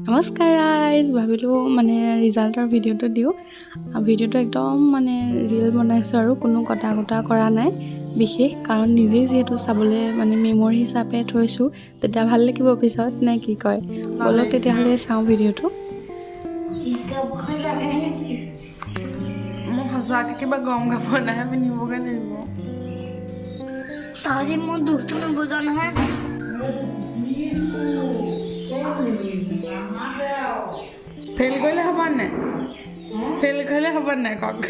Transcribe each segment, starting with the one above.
নমস্কাৰ গাইজ ভাবিলোঁ মানে ৰিজাল্টৰ ভিডিঅ'টো দিওঁ ভিডিঅ'টো একদম মানে ৰিয়েল বনাইছোঁ আৰু কোনো কটা কৰা নাই বিশেষ কাৰণ নিজেই যিহেতু চাবলৈ মানে মেমৰি হিচাপে থৈছোঁ তেতিয়া ভাল লাগিব পিছত নে কি কয় বলক তেতিয়াহ'লে চাওঁ ভিডিঅ'টো মই সঁচাকৈ কিবা গম কাপোৰ নাই আমি নিবগৈ লাগিব তাহলে মোৰ দুখটো নুবুজ নহয় ফেইল কৰিলে হ'ব নাই ফেইল কৰিলে হ'ব নাই কওক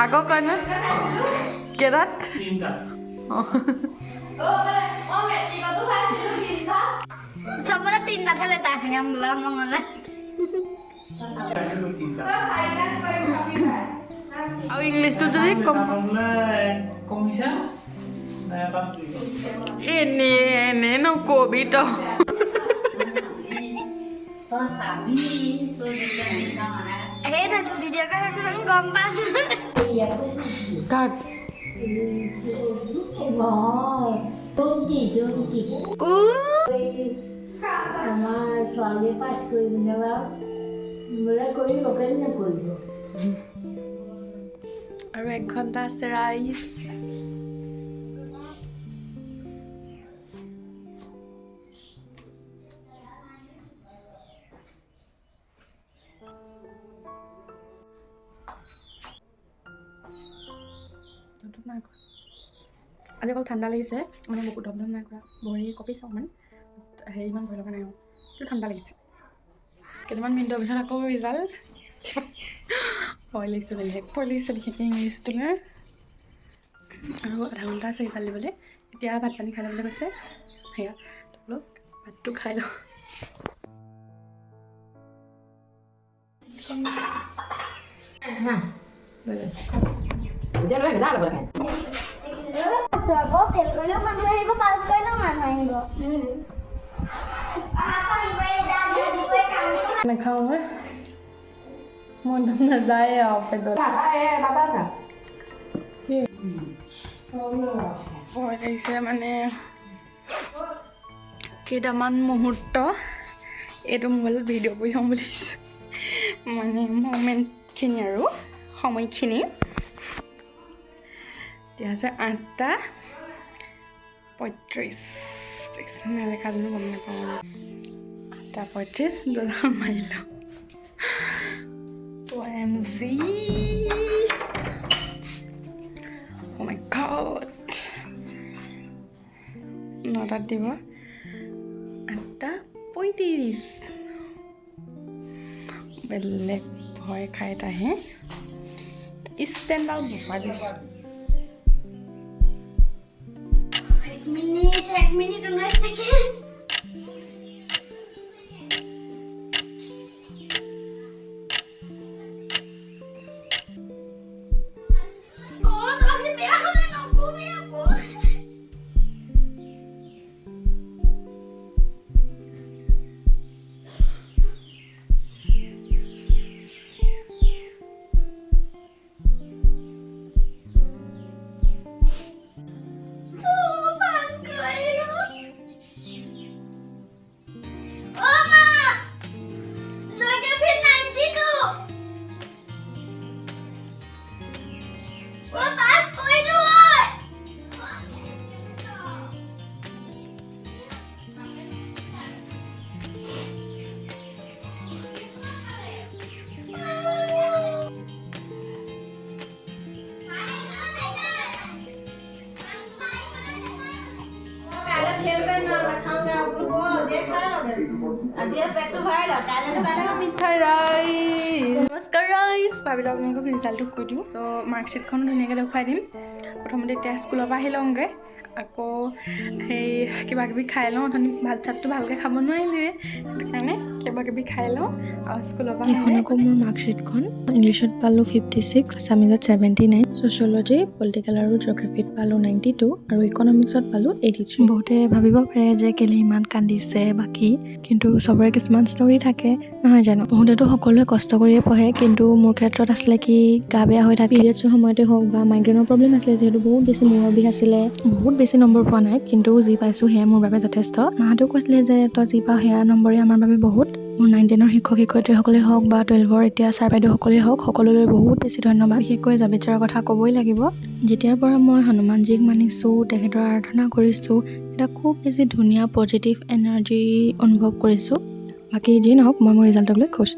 আকৌ কয় ন কেইটাত চবতে তিনিটাহে লেটাৰ থাকে মঙলে আৰু ইংলিছটো যদি এনে নকবি তই সেই ভিডিঅ' কৰি আছে নহয় গম পাম কাক আমাৰ ছোৱালীয়ে পাঠ কৰিব মোৰে কৰিব কেনে নকৰিব আৰু 1 ঘণ্টা আছে ৰাইজ আজি অকল ঠাণ্ডা লাগিছে মানে বুকু ধম নাই কৰা ভৰি কঁপিছে অকণমান হেৰি ইমান ভয় লগা নাই কিন্তু ঠাণ্ডা লাগিছে কেইটামান মিনিটৰ পিছত আকৌ ৰিজাল্ট ভয় লাগিছে বিশেষকৈ ইংলিছটোলৈ আৰু আধা ঘণ্টা আছে ৰিজাল্ট দিবলৈ এতিয়া ভাত পানী খাই ল'বলৈ কৈছে সেয়া তেওঁলোক ভাতটো খাই লওঁ আকৌ ফেল কৰিলেও মানুহ আহিব পাছ কৰিলেও মানুহ আহিব নাখাওঁ মই একদম নাযায় আৰু পেটত ভয় লাগিছে মানে কেইটামান মুহূৰ্ত এইটো মোবাইলত ভিডিঅ' কৰি থ'ম বুলি মানে মমেণ্টখিনি আৰু সময়খিনি এতিয়া আছে 8:35 লেখা জানো গম নাপাওঁ 8:35 ডলাৰ মাৰি লওঁ OMG Oh my god 9টাত দিব 8:35 বেলেগ ভয় খাই তাহে ষ্টেণ্ডাৰ্ড বহা দিছোঁ 1 মিনিট 19 ছেকেণ্ড নমস্কাৰ ৰাইজ ভাবিলোঁ আপোনালোকক ৰিজাল্টটো কৈ দিওঁ চ' মাৰ্কশ্বিটখন ধুনীয়াকৈ দেখুৱাই দিম প্ৰথমতে এতিয়া স্কুলৰ পৰা আহি লওঁগৈ আকৌ সেই কিবাকিবি খাই লওঁ অথনি ভাত চাতটো ভালকৈ খাব নোৱাৰিলোৱে সেইটো কাৰণে কিবা কিবি খাই লওঁ আৰু স্কুলৰ পৰা এইখন আকৌ মোৰ মাৰ্কশ্বিটখন ইংলিছত পালোঁ 56, আছামিজত 79, ছ'চিয়লজি, পলিটিকেল আৰু জিঅ'গ্ৰাফিত পালোঁ 92 আৰু ইকনমিক্সত পালোঁ 83। বহুতে ভাবিব পাৰে যে কেলে ইমান কান্দিছে বাকী, কিন্তু চবৰে কিছুমান ষ্টৰি থাকে নহয় জানো। বহুতেতো সকলোৱে কষ্ট কৰিয়ে পঢ়ে, কিন্তু মোৰ ক্ষেত্ৰত আছিলে কি গা বেয়া হৈ থাকে পিৰিয়ডছৰ সময়তে হওক বা মাইগ্ৰেনৰ প্ৰব্লেম আছিলে, যিহেতু বহুত বেছি মূৰৰ বিষ আছিলে, বহুত বেছি নম্বৰ পোৱা নাই, কিন্তু যি পাইছোঁ সেয়া মোৰ বাবে যথেষ্ট। মাহঁতেও কৈছিলে যে তই যি পাওঁ সেয়া নম্বৰে আমাৰ বাবে বহুত। মোৰ 9-10ৰ শিক্ষক শিক্ষয়িত্ৰীসকলে হওক বা 12ৰ এতিয়া ছাৰ বাইদেউসকলেই হওক, সকলোলৈ বহুত বেছি ধন্যবাদ। বিশেষকৈ জাবেদ ছাৰৰ কথা ক'বই লাগিব। যেতিয়াৰ পৰা মই হনুমানজীক মানিছোঁ, তেখেতৰ আৰাধনা কৰিছোঁ, এটা খুব বেছি ধুনীয়া পজিটিভ এনাৰ্জি অনুভৱ কৰিছোঁ। বাকী যি নহওক মই মোৰ ৰিজাল্টক লৈ খুচ।